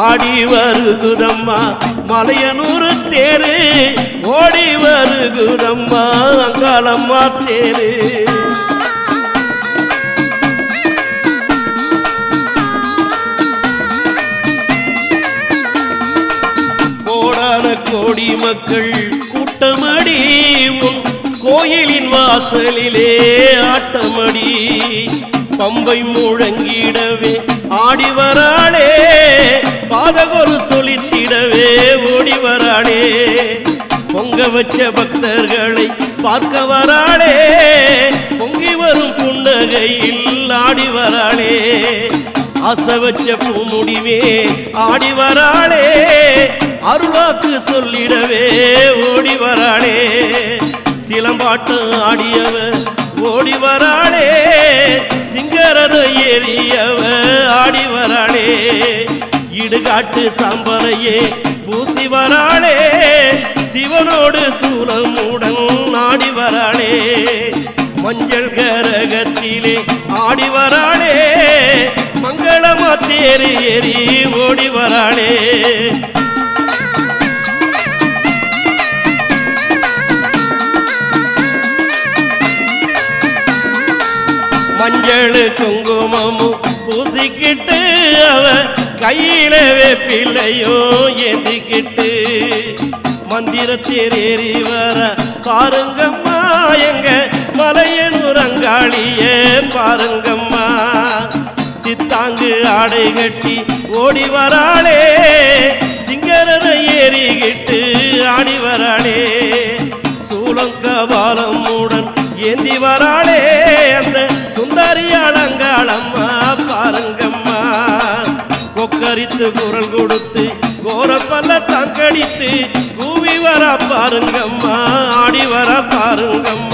ஆடி வருகுதம்மா மலையனூர் தேரு ஓடி வருகுதம்மா அங்காளம்மா தேரு கோடான கோடி மக்கள் கூட்டமடி உன் கோயிலின் வாசலிலே ஆட்டமடி பம்பை முழங்கிடவே ஆடி வராளே பாதகொரு சொலித்திடவே ஓடி வராளே பொங்க வச்ச பக்தர்களை பார்க்க வராளே பொங்கி வரும் புன்னகையில் ஆடி வராளே ஆசை வச்ச பூமுடிவே ஆடி வராளே அருளாக்கு சொல்லிடவே ஓடி வராளே சிலம்பாட்டு ஆடியவ ஓடி வராளே சிங்கரத ஏறியவ ஆடி வராளே இடுகாட்டு சாம்பரையே பூசி வராளே சிவனோடு சூலமுடன் ஆடி வராளே மஞ்சள் கரகத்திலே ஆடி வராளே மங்களமா தேரி ஏறி ஓடி வராளே மஞ்சள் குங்குமமும் பூசிக்கிட்டு அவ கையில வேப்பிலையோ ஏந்திக்கிட்டு மந்திரத்தேர் ஏறி வர பாருங்கம்மா எங்க மலையனூர் அங்காளிய பாருங்கம்மா சித்தாங்கு ஆடை கட்டி ஓடி வராளே சிங்கரத ஏறிக்கிட்டு ஆடி வராளே சூலங்கபாலம் மூடன் ஏந்தி வராளே அந்த சுந்தரியாள் அங்காளம்மா பாருங்கம்மா கொக்கரித்து குரல் கொடுத்து கோரப்பல்ல தங்கடித்து கூவி வர பாருங்கம்மா ஆடி வர பாருங்கம்மா